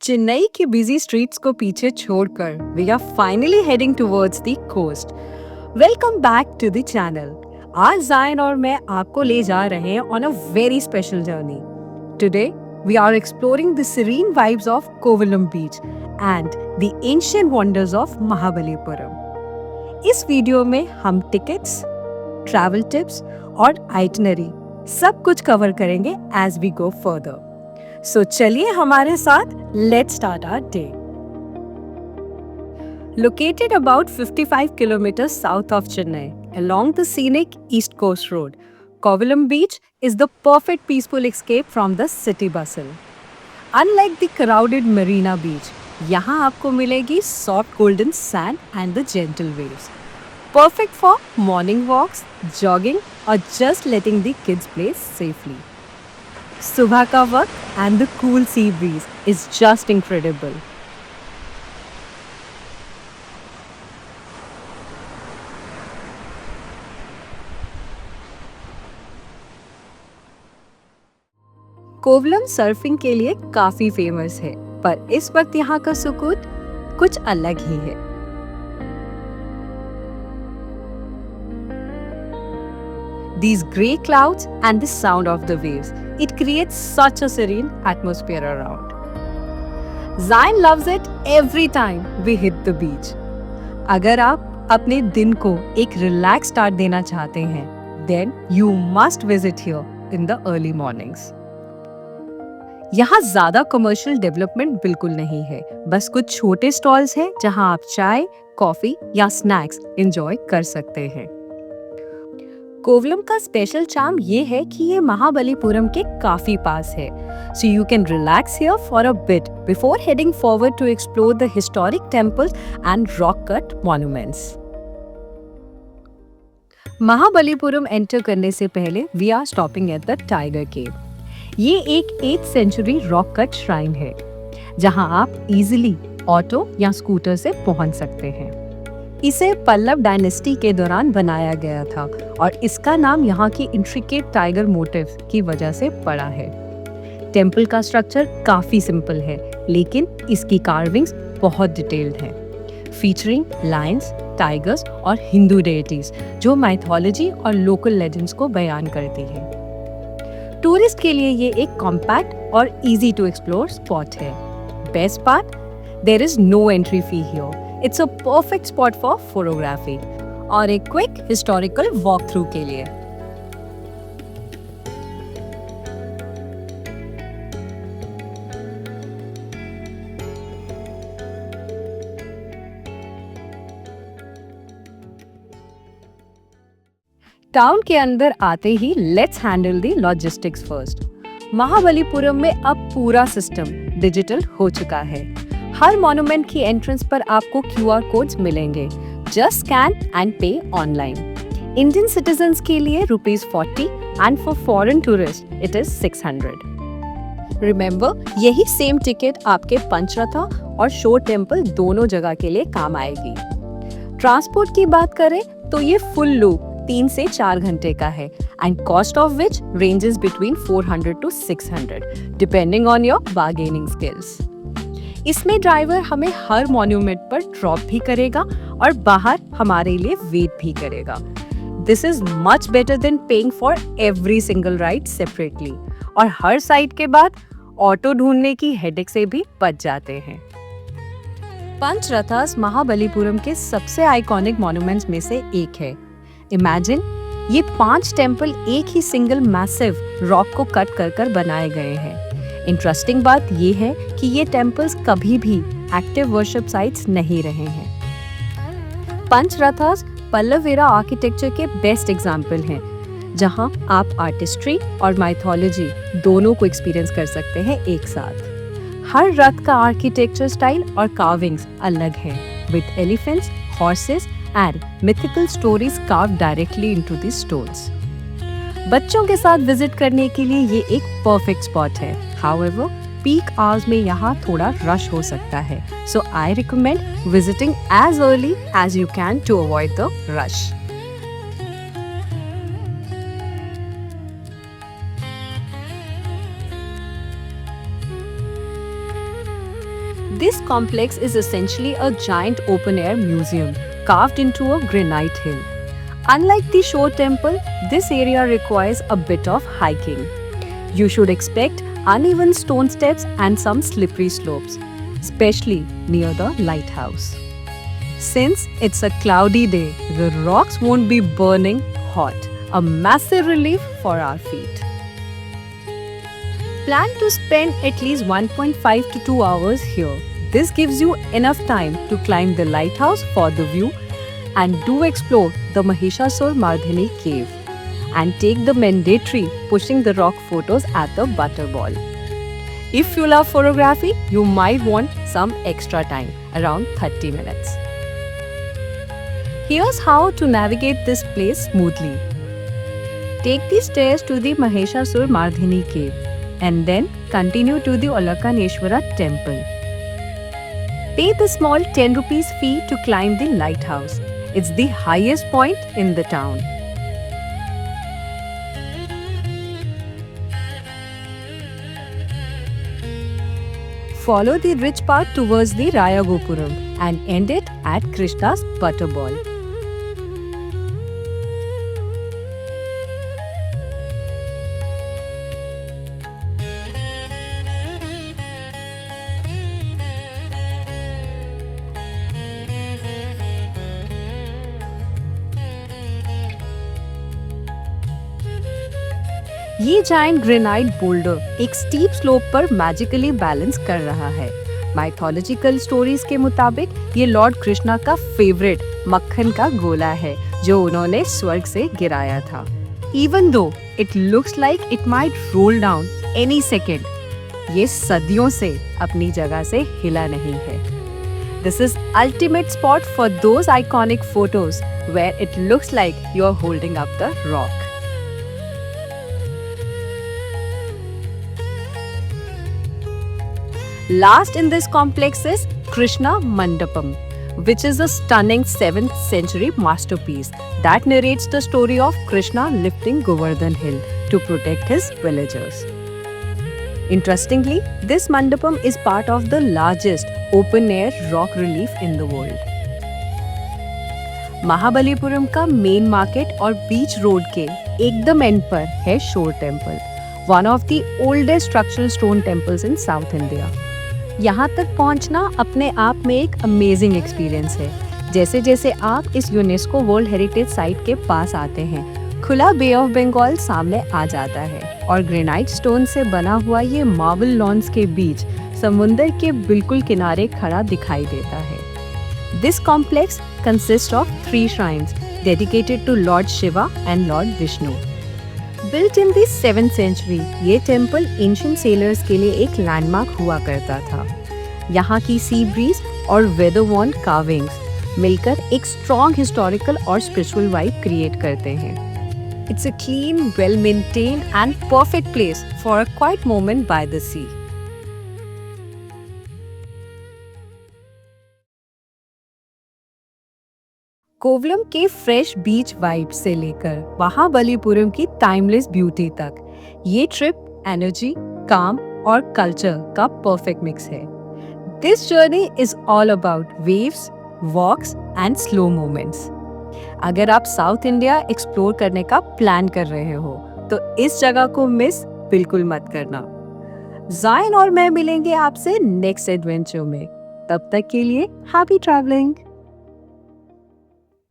चेन्नई की busy streets को पीछे छोड़कर we are finally heading towards the coast. Welcome back to the channel. आज जायन और मैं आपको ले जा रहे हैं on a very special journey. Today we are exploring the serene vibes of Kovalam beach and the ancient wonders of Mahabalipuram. इस video में हम टिकट्स, ट्रैवल टिप्स और आइटनरी सब कुछ कवर करेंगे as we go further. So चलिए हमारे साथ, let's start our day. Located about 55 kilometers south of Chennai, along the scenic East Coast Road, Kovalam Beach is the perfect peaceful escape from the city bustle. Unlike the crowded Marina Beach, यहाँ आपको मिलेगी soft golden sand and the gentle waves. Perfect for morning walks, jogging or just letting the kids play safely. सुबह का वक्त and the cool sea breeze is just incredible. Kovalam surfing के लिए काफी famous है, पर इस वक्त यहाँ का सुकून कुछ अलग ही है। These grey clouds and the sound of the waves, it creates such a serene atmosphere around. Zayn loves it every time we hit the beach. अगर आप अपने दिन को एक रिलैक्स स्टार्ट देना चाहते हैं, then you must visit here in the early mornings. यहाँ ज्यादा कमर्शियल डेवलपमेंट बिल्कुल नहीं है, बस कुछ छोटे स्टॉल्स हैं जहाँ आप चाय, कॉफी या स्नैक्स एंजॉय कर सकते हैं। कोवलम का स्पेशल चार्म ये है कि ये महाबलीपुरम के काफी पास है, so you can relax here for a bit before heading forward to explore the historic temples and rock-cut monuments. Mahabalipuram enter करने से पहले we are stopping at the Tiger Cave. ये एक 8th century rock cut shrine है, जहां आप easily auto या scooter से पहुंच सकते हैं। इसे पल्लव डायनेस्टी के दौरान बनाया गया था और इसका नाम यहाँ की इंट्रिकेट टाइगर मोटिव की वजह से पड़ा है। टेम्पल का स्ट्रक्चर काफी सिंपल है, लेकिन इसकी कार्विंग्स बहुत डिटेल्ड हैं, फीचरिंग लायंस, टाइगर्स और हिंदू डेइटीज जो माइथोलॉजी और लोकल लेजेंड्स को बयान करती है। टूरिस्ट के लिए ये एक कॉम्पैक्ट और इजी टू एक्सप्लोर स्पॉट है। Best part, there is no entry fee here. It's a perfect spot for photography और एक क्विक हिस्टोरिकल वॉक थ्रू के लिए। टाउन के अंदर आते ही let's handle the logistics first. Mahabalipuram में अब पूरा सिस्टम डिजिटल हो चुका है। हर मॉन्यूमेंट की एंट्रेंस पर आपको QR कोड्स मिलेंगे। जस्ट स्कैन एंड पे ऑनलाइन। इंडियन सिटीजन्स के लिए ₹40 and for foreign tourist it is 600। Remember, यही सेम टिकट आपके पंचरथा और शोर टेम्पल दोनों जगह के लिए काम आएगी। ट्रांसपोर्ट की बात करें तो ये फुल लूप 3 से 4 घंटे का है and cost of which ranges between 400 to 600 depending on your bargaining skills. इसमें ड्राइवर हमें हर मॉन्यूमेंट पर ड्रॉप भी करेगा और बाहर हमारे लिए वेट भी करेगा। This is much better than paying for every single ride separately, और हर साइड के बाद ऑटो ढूंढने की हेडेक से भी बच जाते हैं। पंचरथास महाबलीपुरम के सबसे आइकॉनिक मॉन्यूमेंट्स में से एक है। इमेजिन, ये 5 टेम्पल एक ही सिंगल मैसिव रॉक को कट कर कर बनाए गए हैं। इंटरेस्टिंग बात ये है कि ये टेम्पल्स कभी भी एक्टिव वर्शिप साइट्स नहीं रहे हैं। पंचरथास पल्लव एरा आर्किटेक्चर के बेस्ट एग्जाम्पल हैं, जहां आप आर्टिस्ट्री और माइथोलॉजी दोनों को एक्सपीरियंस कर सकते हैं एक साथ। हर रथ का आर्किटेक्चर स्टाइल और कार्विंग्स अलग हैं, with elephants, horses and mythical stories carved directly into the stones. बच्चों के साथ विजिट करने के लिए ये एक परफेक्ट स्पॉट है। However, peak hours में यहाँ थोड़ा रश हो सकता है, so I recommend visiting as early as you can to avoid the rush. This complex is essentially a giant open-air museum carved into a granite hill. Unlike the shore temple, this area requires a bit of hiking. You should expect uneven stone steps and some slippery slopes, especially near the lighthouse. Since it's a cloudy day, the rocks won't be burning hot, a massive relief for our feet. Plan to spend at least 1.5 to 2 hours here. This gives you enough time to climb the lighthouse for the view and do explore the Mahishasur Mardhini cave and take the mandatory pushing the rock photos at the Butterball. If you love photography, you might want some extra time, around 30 minutes. Here's how to navigate this place smoothly. Take the stairs to the Mahishasur Mardhini cave and then continue to the Olakaneshwara temple. Pay the small 10 rupees fee to climb the lighthouse. It's the highest point in the town. Follow the ridge path towards the Rayagopuram and end it at Krishna's Butterball. ये giant granite boulder एक steep slope पर magically balance कर रहा है। Mythological stories के मुताबिक ये Lord Krishna का फेवरेट मक्खन का गोला है जो उन्होंने स्वर्ग से गिराया था। Even though it looks like it might roll down any second, ये सदियों से अपनी जगह से हिला नहीं है। This is ultimate spot for those iconic photos where it looks like you're holding up the rock. Last in this complex is Krishna Mandapam, which is a stunning 7th century masterpiece that narrates the story of Krishna lifting Govardhan Hill to protect his villagers. Interestingly, this mandapam is part of the largest open-air rock relief in the world. Mahabalipuram का main market और बीच road के एकदम and पर है शोर temple, one of the oldest structural stone temples in south India. यहाँ तक पहुँचना अपने आप में एक अमेजिंग एक्सपीरियंस है। जैसे जैसे आप इस यूनेस्को वर्ल्ड हेरिटेज साइट के पास आते हैं, खुला बे ऑफ बंगाल सामने आ जाता है और ग्रेनाइट स्टोन से बना हुआ ये मार्बल लॉन्स के बीच समुंदर के बिल्कुल किनारे खड़ा दिखाई देता है। This complex consist of 3 shrines dedicated to Lord Shiva and Lord Vishnu. Built in the 7th century, ये टेम्पल एंशिएंट सेलर्स के लिए एक लैंडमार्क हुआ करता था। यहाँ की सी ब्रीज और वेदर वॉर्न कार्विंग्स मिलकर एक स्ट्रॉन्ग हिस्टोरिकल और स्पिरिचुअल वाइब क्रिएट करते हैं। It's a clean, well maintained and perfect place for a quiet moment by the sea. Kovalam के फ्रेश बीच वाइब से लेकर महाबलीपुरम की टाइमलेस ब्यूटी तक, ये ट्रिप एनर्जी, काम और कल्चर का परफेक्ट मिक्स है। This journey is all about waves, walks and slow moments. अगर आप साउथ इंडिया एक्सप्लोर करने का प्लान कर रहे हो तो इस जगह को मिस बिल्कुल मत करना। जायन और मैं मिलेंगे आपसे नेक्स्ट एडवेंचर में। तब तक के लिए हैप्पी ट्रैवलिंग।